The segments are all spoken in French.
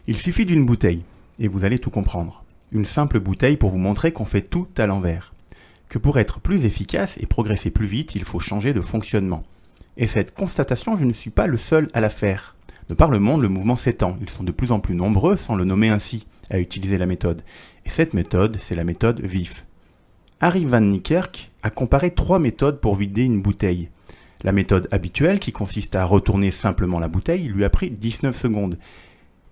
Il suffit d'une bouteille, et vous allez tout comprendre. Une simple bouteille pour vous montrer qu'on fait tout à l'envers. Que pour être plus efficace et progresser plus vite, il faut changer de fonctionnement. Et cette constatation, je ne suis pas le seul à la faire. De par le monde, le mouvement s'étend. Ils sont de plus en plus nombreux, sans le nommer ainsi, à utiliser la méthode. Et cette méthode, c'est la méthode VIF. Harry Van Niekerk a comparé 3 méthodes pour vider une bouteille. La méthode habituelle, qui consiste à retourner simplement la bouteille, lui a pris 19 secondes.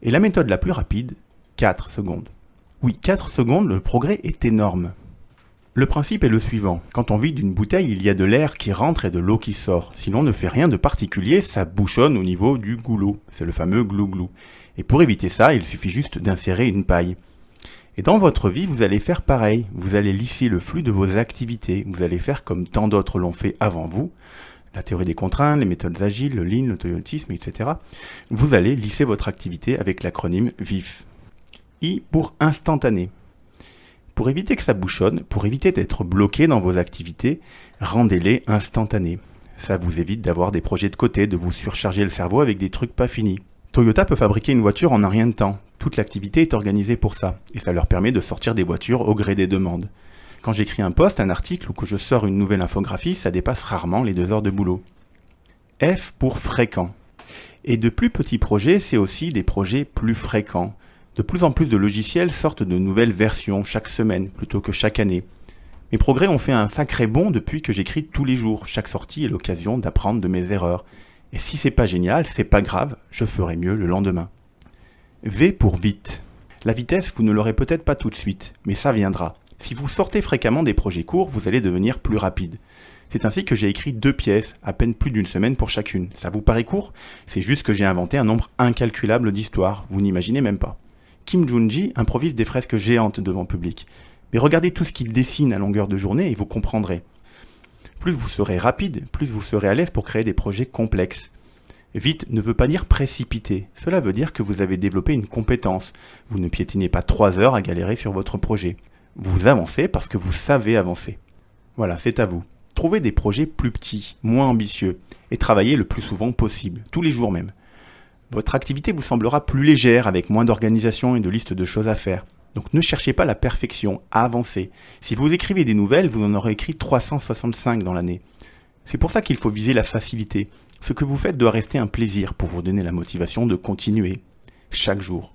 Et la méthode la plus rapide, 4 secondes. Oui, 4 secondes, le progrès est énorme. Le principe est le suivant. Quand on vide une bouteille, il y a de l'air qui rentre et de l'eau qui sort. Si l'on ne fait rien de particulier, ça bouchonne au niveau du goulot. C'est le fameux glou-glou. Et pour éviter ça, il suffit juste d'insérer une paille. Et dans votre vie, vous allez faire pareil. Vous allez lisser le flux de vos activités. Vous allez faire comme tant d'autres l'ont fait avant vous. La théorie des contraintes, les méthodes agiles, le lean, le toyotisme, etc. Vous allez lisser votre activité avec l'acronyme VIF. I pour instantané. Pour éviter que ça bouchonne, pour éviter d'être bloqué dans vos activités, rendez-les instantanées. Ça vous évite d'avoir des projets de côté, de vous surcharger le cerveau avec des trucs pas finis. Toyota peut fabriquer une voiture en un rien de temps. Toute l'activité est organisée pour ça, et ça leur permet de sortir des voitures au gré des demandes. Quand j'écris un post, un article ou que je sors une nouvelle infographie, ça dépasse rarement les 2 heures de boulot. F pour fréquent. Et de plus petits projets, c'est aussi des projets plus fréquents. De plus en plus de logiciels sortent de nouvelles versions chaque semaine plutôt que chaque année. Mes progrès ont fait un sacré bond depuis que j'écris tous les jours. Chaque sortie est l'occasion d'apprendre de mes erreurs. Et si c'est pas génial, c'est pas grave, je ferai mieux le lendemain. V pour vite. La vitesse, vous ne l'aurez peut-être pas tout de suite, mais ça viendra. Si vous sortez fréquemment des projets courts, vous allez devenir plus rapide. C'est ainsi que j'ai écrit 2 pièces, à peine plus d'une semaine pour chacune. Ça vous paraît court? C'est juste que j'ai inventé un nombre incalculable d'histoires, vous n'imaginez même pas. Kim Jung-ji improvise des fresques géantes devant le public. Mais regardez tout ce qu'il dessine à longueur de journée et vous comprendrez. Plus vous serez rapide, plus vous serez à l'aise pour créer des projets complexes. Vite ne veut pas dire précipiter. Cela veut dire que vous avez développé une compétence. Vous ne piétinez pas 3 heures à galérer sur votre projet. Vous avancez parce que vous savez avancer. Voilà, c'est à vous. Trouvez des projets plus petits, moins ambitieux, et travaillez le plus souvent possible, tous les jours même. Votre activité vous semblera plus légère avec moins d'organisation et de listes de choses à faire. Donc ne cherchez pas la perfection, avancez. Si vous écrivez des nouvelles, vous en aurez écrit 365 dans l'année. C'est pour ça qu'il faut viser la facilité. Ce que vous faites doit rester un plaisir pour vous donner la motivation de continuer, chaque jour.